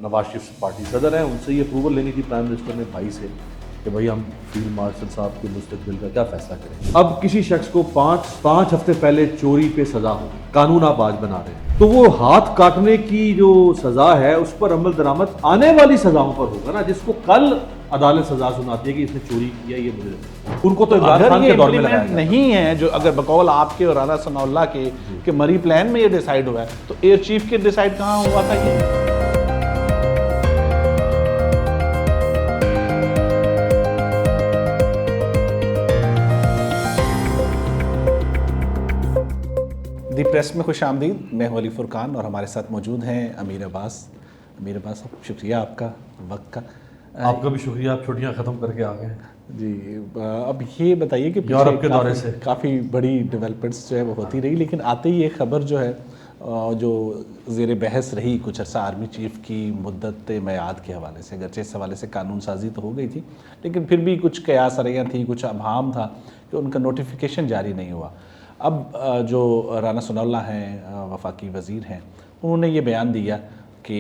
Nawaz Sharif party सदर हैं, उनसे ये अप्रूवल लेनी थी प्राइम मिनिस्टर ने भाई से कि भाई हम फील्ड मार्शल साहब के मुस्तकबिल का क्या फैसला करें। अब किसी शख्स को पाँच हफ्ते पहले चोरी पे सजा हो गई, कानून आप आज बना रहे हैं, तो वो हाथ काटने की जो सजा है उस पर अमल दरामद आने वाली सजाओं पर होगा ना, जिसको कल अदालत सजा सुनाती है कि इसने चोरी किया, ये मुझे उनको तो इमरान खान के दौर में लगाया गया नहीं है। जो अगर बकौल आपके और राना सनाउल्लाह के मरी प्लान में ये डिसाइड हुआ है, तो एयर चीफ के डिसाइड कहाँ हुआ था ये? दी प्रेस में खुश आमदीद। मैं हूं अली फुरकान और हमारे साथ मौजूद हैं अमीर अब्बास। अमीर अब्बास साहब, शुक्रिया आपका वक्त का। आपका भी शुक्रिया, आप छुट्टियां ख़त्म करके आ गए जी। अब ये बताइए कि यूरोप के दौरे से काफ़ी बड़ी डेवलपमेंट्स जो है वो होती रही, लेकिन आते ही एक ख़बर जो है जो ज़ेर बहस रही कुछ अर्सा आर्मी चीफ़ की मुद्दत मयाद के हवाले से, अगरचे इस हवाले से कानून साजी तो हो गई थी, लेकिन फिर भी कुछ कयास अरैयाँ थी, कुछ अभाम था कि उनका नोटिफिकेशन जारी नहीं हुआ। अब जो राना सनाउल्लाह हैं, वफाकी वज़ीर हैं, उन्होंने ये बयान दिया कि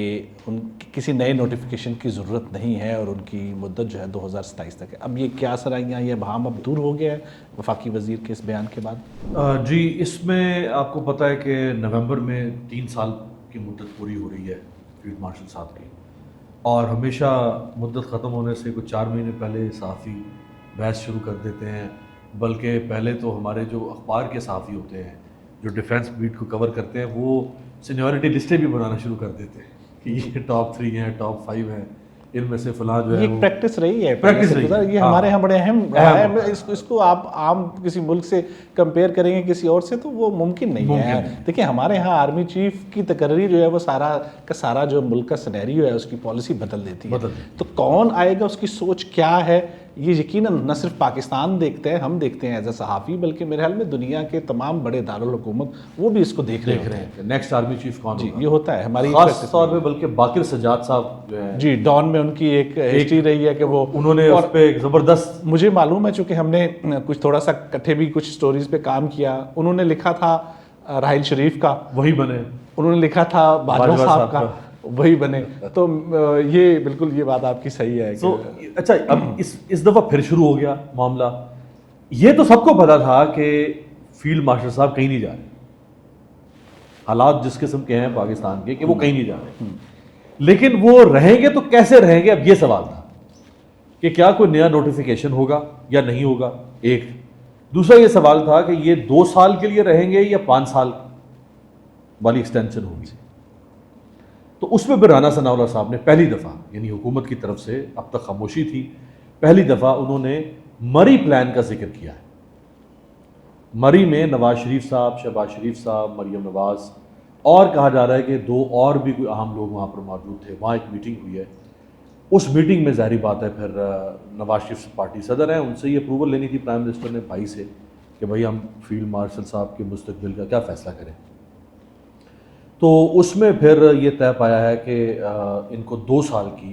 उन किसी नए नोटिफिकेशन की ज़रूरत नहीं है और उनकी मुद्दत जो है 2027 तक है। अब ये क्या सराइयाँ, ये भाम अब दूर हो गया है वफाकी वज़ीर के इस बयान के बाद? जी, इसमें आपको पता है कि नवंबर में 3 साल की मुद्दत पूरी हो रही है फील्ड मार्शल साहब की, और हमेशा मुद्दत ख़त्म होने से कुछ 4 महीने पहले सहाफ़ी बहस शुरू कर देते हैं, बल्कि पहले तो हमारे जो अखबार के सहाफ़ी होते हैं जो डिफेंस बीट को कवर करते हैं, वो सीनियरिटी लिस्टें भी बनाना शुरू कर देते हैं कि ये टॉप 3 हैं, टॉप 5 हैं, इनमें से फलां जो है ये प्रैक्टिस रही है, प्रैक्टिस रही है। ये हमारे यहाँ बड़े अहम है। इसको आप आम किसी मुल्क से कंपेयर करेंगे किसी और से तो वो मुमकिन नहीं है। देखिए, हमारे यहाँ आर्मी चीफ की तकर्री जो है वो सारा का सारा जो मुल्क का सिनेरियो है उसकी पॉलिसी बदल देती है। तो कौन आएगा, उसकी सोच क्या है, ये यकीनन न सिर्फ पाकिस्तान देखते हैं, हम देखते हैं एज ए सहाफ़ी, बल्कि मेरे ख्याल में दुनिया के तमाम बड़े दारुल हुकूमत वो भी इसको देख रहे हैं। नेक्स्ट आर्मी चीफ कौन जी, ये होता है हमारी खास तौर पे, बल्कि बाकिर सज्जाद साहब जो है जी, डॉन में उनकी एक हिस्ट्री रही है कि वो उन्होंने उस पे एक ज़बरदस्त, मुझे मालूम है चूँकि हमने कुछ थोड़ा सा इकट्ठे भी कुछ स्टोरीज पे काम किया, उन्होंने लिखा था राहिल शरीफ का, वही बने, उन्होंने लिखा था बाजवा साहब का, वही बने। तो ये बिल्कुल ये बात आपकी सही है। तो अच्छा, अब इस दफ़ा फिर शुरू हो गया मामला। ये तो सबको पता था कि फील्ड मार्शल साहब कहीं नहीं जा रहे, हालात जिस किस्म के हैं पाकिस्तान के कि वो कहीं नहीं जा रहे, लेकिन वो रहेंगे तो कैसे रहेंगे, अब ये सवाल था कि क्या कोई नया नोटिफिकेशन होगा या नहीं होगा, एक। दूसरा ये सवाल था कि ये 2 साल के लिए रहेंगे या 5 साल वाली एक्सटेंशन होगी। तो उसमें भी राना सनाउल्लाह साहब ने पहली दफ़ा, यानी हुकूमत की तरफ से अब तक खामोशी थी, पहली दफ़ा उन्होंने मरी प्लान का जिक्र किया है। मरी में नवाज शरीफ साहब, शहबाज शरीफ साहब, मरियम नवाज, और कहा जा रहा है कि 2 और भी कोई अहम लोग वहाँ पर मौजूद थे। वहाँ एक मीटिंग हुई है, उस मीटिंग में ज़ाहिर बात है फिर नवाज शरीफ पार्टी सदर हैं, उनसे ये अप्रूवल लेनी थी प्राइम मिनिस्टर ने भाई से कि भाई हम फील्ड मार्शल साहब के मुस्तकबिल का क्या फ़ैसला करें। तो उसमें फिर ये तय पाया है कि इनको 2 साल की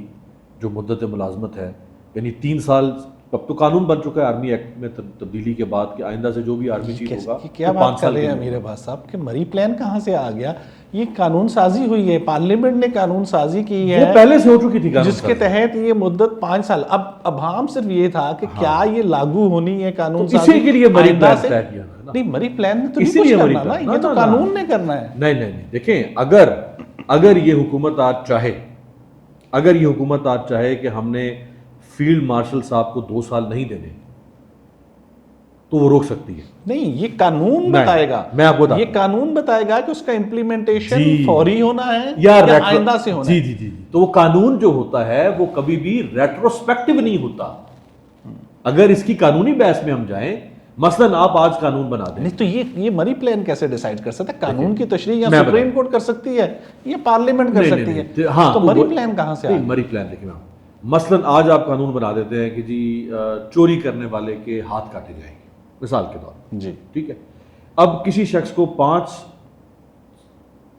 जो मुद्दत मुलाजमत है, यानी 3 साल, अब तो कानून बन चुका है आर्मी एक्ट में तब्दीली के बाद कि आइंदा से जो भी आर्मी चीफ होगा, क्या बात कर रहे हैं अमीर अब्बास साहब कि मरी प्लान कहाँ से आ गया? ये कानून साजी हुई है, पार्लियामेंट ने कानून साजी की है, वो पहले से हो चुकी थी, जिसके तहत ये मुद्दत 5 साल। अब हम सिर्फ ये था कि क्या ये लागू होनी है कानून तो इसी के लिए मरी प्लान तय किया ना। नहीं, मरी प्लान तो इसीलिए मरी ना, प्लान, ये तो कानून ने करना है। नहीं, देखें, अगर ये हुकूमत आज चाहे, अगर ये हुकूमत आज चाहे कि हमने फील्ड मार्शल साहब को 2 साल नहीं देने, तो वो रोक सकती है। नहीं, ये कानून बताएगा, मैं आपको बताता हूं, ये कानून बताएगा कि उसका इम्प्लीमेंटेशन फौरी होना है या आइंदा से होना है। जी। तो वो कानून जो होता है वो कभी भी रेट्रोस्पेक्टिव नहीं होता। अगर इसकी कानूनी बहस में हम जाएं, मसलन आप आज कानून बना दें, नहीं तो ये मरी प्लान कैसे डिसाइड कर सकता है? कानून की तशरीह या सुप्रीम कोर्ट कर सकती है, ये पार्लियामेंट कर सकती है। हाँ, तो मरी प्लान कहां से आया? मरी प्लान देखिए, मसलन आज आप कानून बना देते हैं कि जी चोरी करने वाले के हाथ काटे जाएंगे, मिसाल के तौर पर, जी, ठीक है। अब किसी शख्स को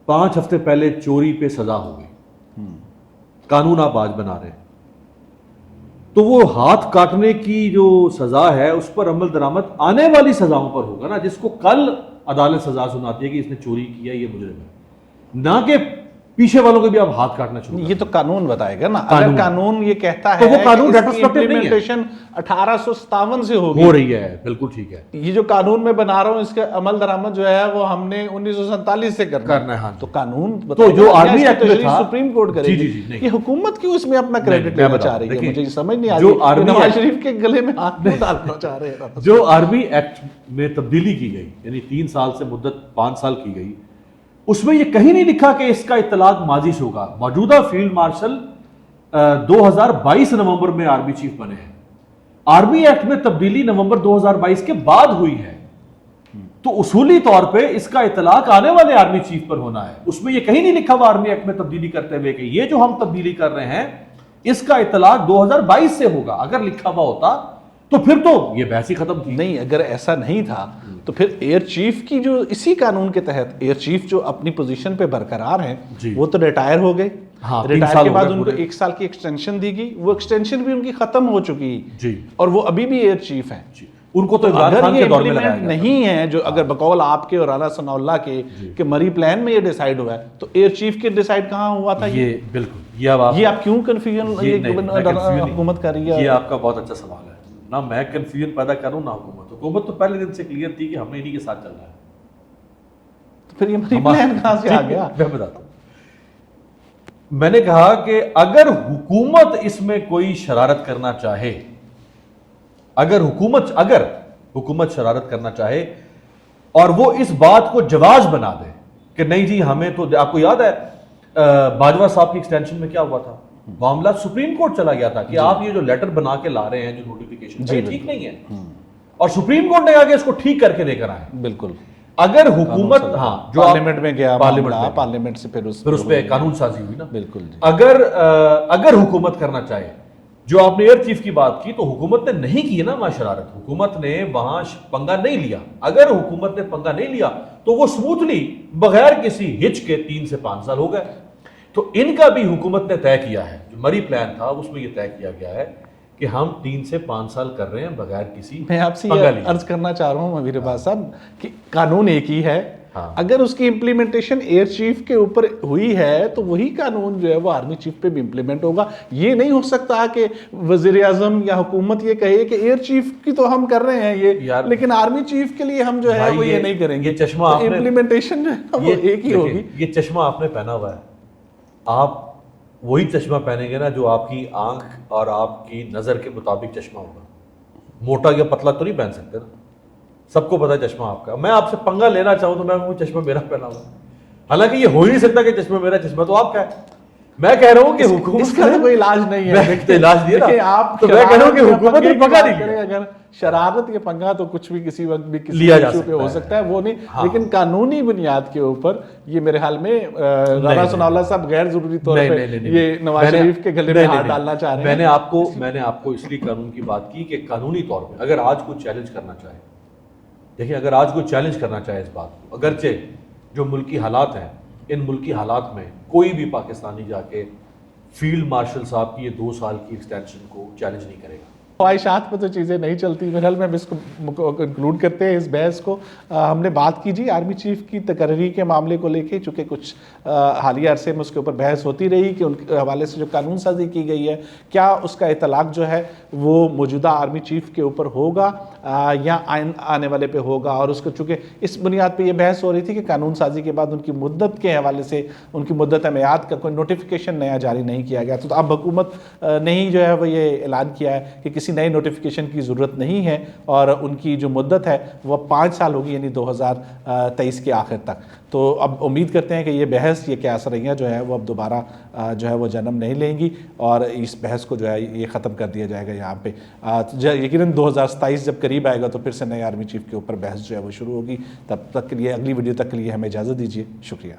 5 हफ्ते पहले चोरी पे सजा हो गई, कानून आप आज बना रहे हैं, तो वो हाथ काटने की जो सजा है उस पर अमल दरामद आने वाली सजाओं पर होगा ना, जिसको कल अदालत सजा सुनाती है कि इसने चोरी किया, ये मुजरिम है, ना कि पीछे वालों के भी आप हाथ काटना शुरू ये तो कानून बताएगा ना। कानून। अगर कानून ये कहता तो है वो कानून कि इसकी retrospective नहीं है। इम्प्लीमेंटेशन 1857 से होगी, हो रही है, बिल्कुल ठीक है, ये जो कानून में बना रहा हूं इसका अमल दरामद जो है वो हमने 1947 से करना है, हाँ। तो कानून तो जो बताएगा, आर्मी इसकी एक्ट में तशरीह था, सुप्रीम कोर्ट करेगी। जी, जी, नहीं। ये हुकूमत क्यों इसमें अपना क्रेडिट मैं लेना बताता चाह रही है, देखिए, मुझे समझ नहीं आ जो रही है, आर्मी नवाज एक्ट- शरीफ के गले में हाथ क्यों डालना चाह रहे हैं। जो आर्मी एक्ट में तब्दीली की गई, यानी 3 साल से मुद्दत 5 साल की गई, उसमें ये कहीं नहीं लिखा कि इसका इत्तलाक माजी से होगा। मौजूदा फील्ड मार्शल 2022 नवंबर में आर्मी चीफ बने हैं। आर्मी एक्ट में तब्दीली नवंबर 2022 के बाद हुई है, तो उसूली तौर पे इसका इत्तलाक आने वाले आर्मी चीफ पर होना है। उसमें ये कहीं नहीं लिखा हुआ आर्मी एक्ट में तब्दीली करते हुए कि ये जो हम तब्दीली कर रहे हैं इसका इत्तलाक 2022 से होगा। अगर लिखा हुआ होता तो फिर तो ये बहस ही खत्म थी। नहीं, अगर ऐसा नहीं था तो फिर एयर चीफ की जो इसी कानून के तहत एयर चीफ जो अपनी पोजीशन पे बरकरार जी। हैं वो तो रिटायर हो गए। हाँ, 3 रिटायर साल के हो बाद गए उनको पूरे। 1 साल की एक्सटेंशन दी गई, वो एक्सटेंशन भी उनकी खत्म हो चुकी जी। और वो अभी भी एयर चीफ हैं। जी। उनको तो इमरान अगर खान ये के दौर में लगाया इम्प्लीमेंट गया नहीं है, जो अगर बकौल आपके और राना सनाउल्लाह के मरी प्लान में ये डिसाइड हुआ है, तो एयर चीफ के डिसाइड कहाँ हुआ था? ये बिल्कुल, ये अब आप ये आप क्यों कंफ्यूजन हुकूमत कर रही है? ये आपका बहुत अच्छा सवाल है ना। मैं कंफ्यूजन पैदा करूं ना हुकूमत तो पहले दिन से क्लियर थी कि हमने इन्हीं के साथ चलना है। तो फिर ये मरी प्लान कहाँ से आ गया? मैं बताता हूं। मैंने कहा कि अगर हुकूमत इसमें कोई शरारत करना चाहे, अगर हुकूमत शरारत करना चाहे और वो इस बात को जवाज बना दे कि नहीं जी हमें तो, आपको याद है बाजवा साहब की एक्सटेंशन में क्या हुआ था? मामला सुप्रीम कोर्ट चला गया था कि आप ये जो लेटर बना के ला रहे हैं, जो नोटिफिकेशन, ये ठीक नहीं है, और सुप्रीम कोर्ट ने आगे इसको ठीक करके लेकर आए। बिल्कुल। अगर हुकूमत, हाँ, जो पार्लियामेंट में गया, पार्लियामेंट से फिर उस पे कानून साजी हुई ना। बिल्कुल जी। अगर हुकूमत करना चाहे, जो आपने एयर चीफ की बात की, तो हुकूमत ने नहीं की है ना वहां शरारत, हुकूमत ने वहां पंगा नहीं लिया। अगर हुकूमत ने पंगा नहीं लिया तो वो स्मूथली बगैर किसी हिच के 3 से 5 साल हो गए। तो इनका भी हुकूमत ने तय किया है, जो मरी प्लान था उसमें यह तय किया गया है कि हम 3 से 5 साल कर रहे हैं बगैर किसी। मैं आपसे ये अर्ज करना चाह रहा हूँ अमीर अब्बास साहब कि कानून एक ही है। हाँ। अगर उसकी इम्प्लीमेंटेशन एयर चीफ के ऊपर हुई है तो वही कानून जो है वो आर्मी चीफ पे भी इम्प्लीमेंट होगा। ये नहीं हो सकता कि वजीर आजम या हुकूमत ये कहे कि एयर चीफ की तो हम कर रहे हैं ये, लेकिन आर्मी चीफ के लिए हम जो है वो ये नहीं करेंगे। ये चश्मा तो इम्प्लीमेंटेशन जो है वो एक ही होगी। ये चश्मा आपने पहना हुआ है, आप वही चश्मा पहनेंगे ना जो आपकी आंख और आपकी नजर के मुताबिक चश्मा होगा। मोटा या पतला तो नहीं पहन सकते ना, सबको पता है चश्मा आपका। मैं आपसे पंगा लेना चाहूं तो मैं वो चश्मा मेरा पहना हुआ, हालांकि ये हो ही नहीं सकता कि चश्मा मेरा, चश्मा तो आपका है। मैं कह रहा हूं कि हुकूमत इसका तो कोई इलाज नहीं है। तो इलाज दिया ना, आप तो मैं कह रहा हूं कि हुकूमत ने पंगा नहीं लिया। अगर शरारत के पंगा तो कुछ भी किसी वक्त भी किसी लिया जा इशू पे हो सकता है, वो नहीं। हाँ। लेकिन कानूनी बुनियाद के ऊपर ये मेरे ख्याल में राना सनाउल्लाह साहब गैर जरूरी तौर पे ये नवाज शरीफ के गले में हाथ डालना चाह रहे हैं। मैंने आपको इसलिए कानून की बात की कि कानूनी तौर पे अगर आज कोई चैलेंज करना चाहे, देखिए अगर आज कोई चैलेंज करना चाहे इस बात को, अगरचे जो मुल्की हालात हैं, इन मुल्की हालात में कोई भी पाकिस्तानी जाके फील्ड मार्शल साहब की ये 2 साल की एक्सटेंशन को चैलेंज नहीं करेगा। ख्वाहिशात पर तो चीज़ें नहीं चलती। मेरे ख्याल में हम इसको कंक्लूड करते हैं इस बहस को। हमने बात की जी आर्मी चीफ की तकर्री के मामले को लेके, चूँकि कुछ हालिया अरसे में उसके ऊपर बहस होती रही कि उनके हवाले से जो कानून साजी की गई है, क्या उसका इतलाक जो है वो मौजूदा आर्मी चीफ के ऊपर होगा या आने वाले पे होगा। और उसको चूँकि इस बुनियाद पर यह बहस हो रही थी कि कानून साजी के बाद उनकी मुद्दत के हवाले से, उनकी मुद्दत मियाद का कोई नोटिफिकेशन नया जारी नहीं किया गया। तो अब हुकूमत ने ही जो है वो ये ऐलान किया है कि किसी नए नोटिफिकेशन की ज़रूरत नहीं है और उनकी जो मुद्दत है वह 5 साल होगी, यानी 2023 के आखिर तक। तो अब उम्मीद करते हैं कि ये बहस, ये क्या असरियाँ जो है वो अब दोबारा जो है वो जन्म नहीं लेंगी और इस बहस को जो है ये ख़त्म कर दिया जाएगा यहाँ पे। यकीनन 2027 जब करीब आएगा तो फिर से नए आर्मी चीफ के ऊपर बहस जो है वो शुरू होगी। तब तक के लिए, अगली वीडियो तक के लिए हमें इजाज़त दीजिए। शुक्रिया।